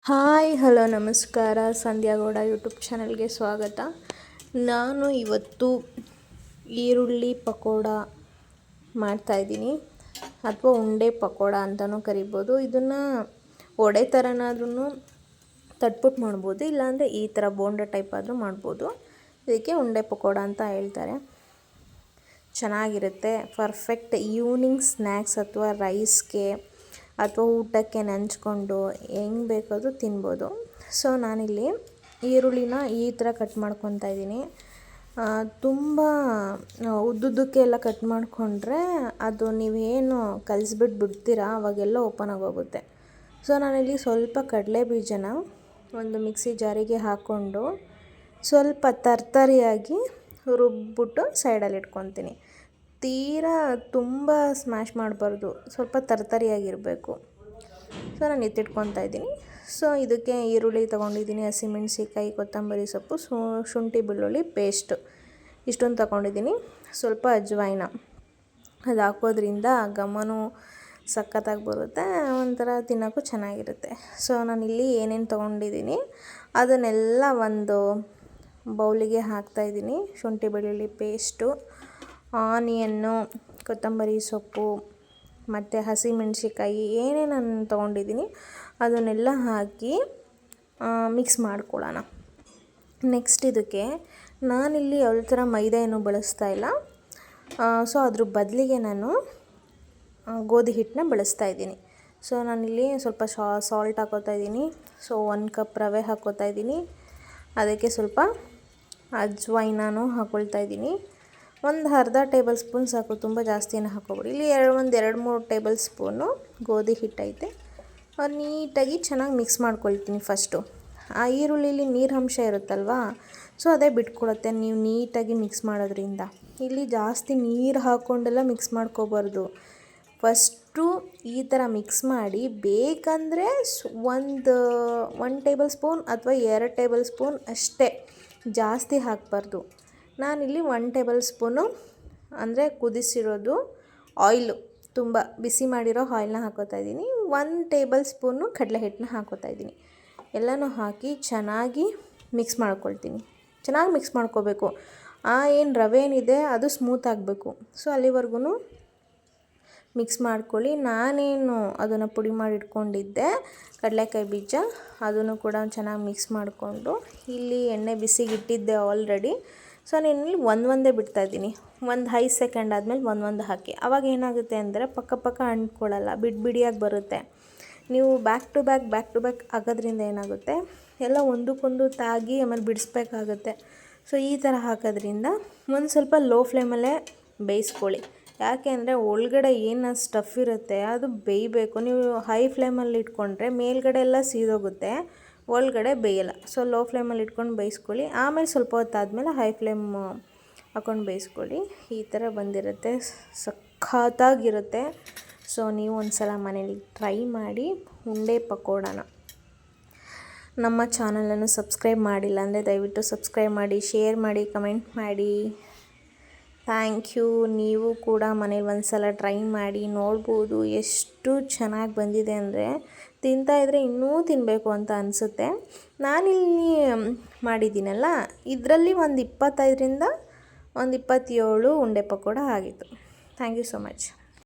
Hi hello ನಮಸ್ಕಾರ. ಸಂಧ್ಯಾ Gowda YouTube ಚಾನಲ್ಗೆ ಸ್ವಾಗತ. ನಾನು ಇವತ್ತು ಈರುಳ್ಳಿ ಪಕೋಡ ಮಾಡ್ತಾಯಿದ್ದೀನಿ, ಅಥವಾ ಉಂಡೆ ಪಕೋಡ ಅಂತಲೂ ಕರಿಬೋದು. ಇದನ್ನು ವಡೆ ಥರನಾದ್ರೂ ತಟ್ಬಿಟ್ಟು ಮಾಡ್ಬೋದು, ಇಲ್ಲಾಂದರೆ ಈ ಥರ ಬೋಂಡ ಟೈಪ್ ಆದರೂ ಮಾಡ್ಬೋದು. ಇದಕ್ಕೆ ಉಂಡೆ ಪಕೋಡ ಅಂತ ಹೇಳ್ತಾರೆ. ಚೆನ್ನಾಗಿರುತ್ತೆ. ಪರ್ಫೆಕ್ಟ್ ಈವ್ನಿಂಗ್ ಸ್ನ್ಯಾಕ್ಸ್ ಅಥವಾ ರೈಸ್ಗೆ ಅಥವಾ ಊಟಕ್ಕೆ ನೆಂಚ್ಕೊಂಡು ಹೆಂಗೆ ಬೇಕಾದರೂ ತಿನ್ಬೋದು. ಸೊ ನಾನಿಲ್ಲಿ ಈರುಳ್ಳಿನ ಈ ಥರ ಕಟ್ ಮಾಡ್ಕೊತಾ ಇದ್ದೀನಿ. ತುಂಬ ಉದ್ದುದ್ದಕ್ಕೆ ಎಲ್ಲ ಕಟ್ ಮಾಡಿಕೊಂಡ್ರೆ ಅದು ನೀವೇನು ಕಲಿಸ್ಬಿಟ್ಟು ಬಿಡ್ತೀರಾ ಅವಾಗೆಲ್ಲ ಓಪನ್ ಆಗೋಗುತ್ತೆ. ಸೊ ನಾನಿಲ್ಲಿ ಸ್ವಲ್ಪ ಕಡಲೆ ಬೀಜನ ಒಂದು ಮಿಕ್ಸಿ ಜಾರಿಗೆ ಹಾಕ್ಕೊಂಡು ಸ್ವಲ್ಪ ತರ್ತರಿಯಾಗಿ ರುಬ್ಬಿಟ್ಟು ಸೈಡಲ್ಲಿ ಇಟ್ಕೊತೀನಿ. ತೀರಾ ತುಂಬ ಸ್ಮ್ಯಾಶ್ ಮಾಡಬಾರ್ದು, ಸ್ವಲ್ಪ ತರ್ತರಿಯಾಗಿರಬೇಕು. ಸೊ ನಾನು ಎತ್ತಿಟ್ಕೊತಾ ಇದ್ದೀನಿ. ಸೊ ಇದಕ್ಕೆ ಈರುಳ್ಳಿ ತೊಗೊಂಡಿದ್ದೀನಿ, ಹಸಿಮೆಣ್ಸಿಕಾಯಿ, ಕೊತ್ತಂಬರಿ ಸೊಪ್ಪು, ಶುಂಠಿ ಬೆಳ್ಳುಳ್ಳಿ ಪೇಸ್ಟು ಇಷ್ಟೊಂದು ತೊಗೊಂಡಿದ್ದೀನಿ. ಸ್ವಲ್ಪ ಅಜ್ವಾಯಿನ ಅದು ಹಾಕೋದ್ರಿಂದ ಘಮನೂ ಸಖತ್ತಾಗಿ ಬರುತ್ತೆ, ಒಂಥರ ತಿನ್ನೋಕ್ಕೂ ಚೆನ್ನಾಗಿರುತ್ತೆ. ಸೊ ನಾನಿಲ್ಲಿ ಏನೇನು ತೊಗೊಂಡಿದ್ದೀನಿ ಅದನ್ನೆಲ್ಲ ಒಂದು ಬೌಲಿಗೆ ಹಾಕ್ತಾಯಿದ್ದೀನಿ. ಶುಂಠಿ ಬೆಳ್ಳುಳ್ಳಿ ಪೇಸ್ಟು, ಆನಿಯನ್ನು, ಕೊತ್ತಂಬರಿ ಸೊಪ್ಪು ಮತ್ತು ಹಸಿಮೆಣ್ಸಿಕಾಯಿ ಏನೇನು ನಾನು ತೊಗೊಂಡಿದ್ದೀನಿ ಅದನ್ನೆಲ್ಲ ಹಾಕಿ ಮಿಕ್ಸ್ ಮಾಡ್ಕೊಳ್ಳೋಣ. ನೆಕ್ಸ್ಟ್ ಇದಕ್ಕೆ ನಾನಿಲ್ಲಿ ಯಾವುದೇ ಥರ ಮೈದಾ ಏನು ಬಳಸ್ತಾ ಇಲ್ಲ. ಸೊ ಅದ್ರ ಬದಲಿಗೆ ನಾನು ಗೋಧಿ ಹಿಟ್ಟನ್ನ ಬಳಸ್ತಾ ಇದ್ದೀನಿ. ಸೊ ನಾನಿಲ್ಲಿ ಸ್ವಲ್ಪ ಸಾಲ್ಟ್ ಹಾಕೋತಾ ಇದ್ದೀನಿ. ಸೊ 1 ಕಪ್ ರವೆ ಹಾಕೋತಾ ಇದ್ದೀನಿ. ಅದಕ್ಕೆ ಸ್ವಲ್ಪ ಅಜ್ವೈನೂ ಹಾಕ್ಕೊಳ್ತಾ ಇದ್ದೀನಿ. ಒಂದು ಅರ್ಧ ಟೇಬಲ್ ಸ್ಪೂನ್ ಸಾಕು, ತುಂಬ ಜಾಸ್ತಿನ ಹಾಕೋಬೇಡಿ. ಇಲ್ಲಿ 2-3 ಟೇಬಲ್ ಸ್ಪೂನು ಗೋಧಿ ಹಿಟ್ಟೈತೆ. ನೀಟಾಗಿ ಚೆನ್ನಾಗಿ ಮಿಕ್ಸ್ ಮಾಡ್ಕೊಳ್ತೀನಿ ಫಸ್ಟು. ಆ ಈರುಳ್ಳಿಲಿ ನೀರು ಅಂಶ ಇರುತ್ತಲ್ವ, ಸೊ ಅದೇ ಬಿಟ್ಕೊಡುತ್ತೆ ನೀವು ನೀಟಾಗಿ ಮಿಕ್ಸ್ ಮಾಡೋದ್ರಿಂದ. ಇಲ್ಲಿ ಜಾಸ್ತಿ ನೀರು ಹಾಕ್ಕೊಂಡೆಲ್ಲ ಮಿಕ್ಸ್ ಮಾಡ್ಕೋಬಾರ್ದು. ಫಸ್ಟು ಈ ಥರ ಮಿಕ್ಸ್ ಮಾಡಿ ಬೇಕಂದರೆ ಒಂದು ಟೇಬಲ್ ಸ್ಪೂನ್ ಅಥವಾ 2 ಟೇಬಲ್ ಸ್ಪೂನ್ ಅಷ್ಟೇ, ಜಾಸ್ತಿ ಹಾಕಬಾರ್ದು. ನಾನಿಲ್ಲಿ 1 ಟೇಬಲ್ ಸ್ಪೂನು ಅಂದರೆ ಕುದಿಸಿರೋದು ಆಯಿಲು, ತುಂಬ ಬಿಸಿ ಮಾಡಿರೋ ಆಯಿಲ್ನ ಹಾಕೋತಾ ಇದ್ದೀನಿ. 1 ಟೇಬಲ್ ಸ್ಪೂನು ಕಡಲೆ ಹಿಟ್ಟನ್ನ ಹಾಕೋತಾ ಇದ್ದೀನಿ. ಎಲ್ಲನೂ ಹಾಕಿ ಚೆನ್ನಾಗಿ ಮಿಕ್ಸ್ ಮಾಡ್ಕೊಳ್ತೀನಿ. ಚೆನ್ನಾಗಿ ಮಿಕ್ಸ್ ಮಾಡ್ಕೋಬೇಕು. ಏನು ರವೆ ಏನಿದೆ ಅದು ಸ್ಮೂತ್ ಆಗಬೇಕು. ಸೊ ಅಲ್ಲಿವರೆಗೂ ಮಿಕ್ಸ್ ಮಾಡ್ಕೊಳ್ಳಿ. ನಾನೇನು ಅದನ್ನು ಪುಡಿ ಮಾಡಿ ಇಟ್ಕೊಂಡಿದ್ದೆ ಕಡಲೆಕಾಯಿ ಬೀಜ, ಅದನ್ನು ಕೂಡ ಚೆನ್ನಾಗಿ ಮಿಕ್ಸ್ ಮಾಡಿಕೊಂಡು ಇಲ್ಲಿ ಎಣ್ಣೆ ಬಿಸಿಗೆ ಇಟ್ಟಿದ್ದೆ ಆಲ್ರೆಡಿ. ಸೊ ನಾನಿಲ್ಲಿ ಒಂದೇ ಬಿಡ್ತಾಯಿದ್ದೀನಿ. 5 ಸೆಕೆಂಡ್ ಆದಮೇಲೆ ಒಂದೊಂದು ಹಾಕಿ. ಆವಾಗ ಏನಾಗುತ್ತೆ ಅಂದರೆ ಪಕ್ಕ ಅಂಟ್ಕೊಳ್ಳಲ್ಲ, ಬಿಡಿಯಾಗಿ ಬರುತ್ತೆ. ನೀವು ಬ್ಯಾಕ್ ಟು ಬ್ಯಾಕ್ ಆಗೋದ್ರಿಂದ ಏನಾಗುತ್ತೆ, ಎಲ್ಲ ಒಂದಕ್ಕೊಂದು ತಾಗಿ ಆಮೇಲೆ ಬಿಡಿಸ್ಬೇಕಾಗುತ್ತೆ. ಸೊ ಈ ಥರ ಹಾಕೋದ್ರಿಂದ ಒಂದು ಸ್ವಲ್ಪ ಲೋ ಫ್ಲೇಮಲ್ಲೇ ಬೇಯಿಸ್ಕೊಳ್ಳಿ. ಯಾಕೆ ಅಂದರೆ ಒಳಗಡೆ ಏನು ಸ್ಟಫ್ ಇರುತ್ತೆ ಅದು ಬೇಯಬೇಕು. ನೀವು ಹೈ ಫ್ಲೇಮಲ್ಲಿ ಇಟ್ಕೊಂಡ್ರೆ ಮೇಲ್ಗಡೆ ಎಲ್ಲ ಸೀದೋಗುತ್ತೆ, ಒಳಗಡೆ ಬೇಯಲ್ಲ. ಸೊ ಲೋ ಫ್ಲೇಮಲ್ಲಿ ಇಟ್ಕೊಂಡು ಬೇಯಿಸ್ಕೊಳ್ಳಿ. ಆಮೇಲೆ ಸ್ವಲ್ಪ ಹೊತ್ತಾದಮೇಲೆ ಹೈ ಫ್ಲೇಮ್ ಹಾಕ್ಕೊಂಡು ಬೇಯಿಸ್ಕೊಳ್ಳಿ. ಈ ಥರ ಬಂದಿರುತ್ತೆ, ಸಖತ್ತಾಗಿರುತ್ತೆ. ಸೊ ನೀವು ಒಂದು ಸಲ ಮನೇಲಿ ಟ್ರೈ ಮಾಡಿ ಉಂಡೆ ಪಕೋಡನ. ನಮ್ಮ ಚಾನಲನ್ನು ಸಬ್ಸ್ಕ್ರೈಬ್ ಮಾಡಿಲ್ಲ ಅಂದರೆ ದಯವಿಟ್ಟು ಸಬ್ಸ್ಕ್ರೈಬ್ ಮಾಡಿ, ಶೇರ್ ಮಾಡಿ, ಕಮೆಂಟ್ ಮಾಡಿ. Thank you. ನೀವು ಕೂಡ ಮನೇಲಿ ಒಂದು ಸಲ ಟ್ರೈ ಮಾಡಿ ನೋಡ್ಬೋದು. ಎಷ್ಟು ಚೆನ್ನಾಗಿ ಬಂದಿದೆ ಅಂದರೆ ತಿಂತಾಯಿದ್ರೆ ಇನ್ನೂ ತಿನ್ನಬೇಕು ಅಂತ ಅನಿಸುತ್ತೆ. ನಾನಿಲ್ಲಿ ಮಾಡಿದ್ದೀನಲ್ಲ, ಇದರಲ್ಲಿ ಒಂದು 25ರಿಂದ 27 ಉಂಡೆ ಪಕೋಡ ಆಗಿತ್ತು. Thank you so much.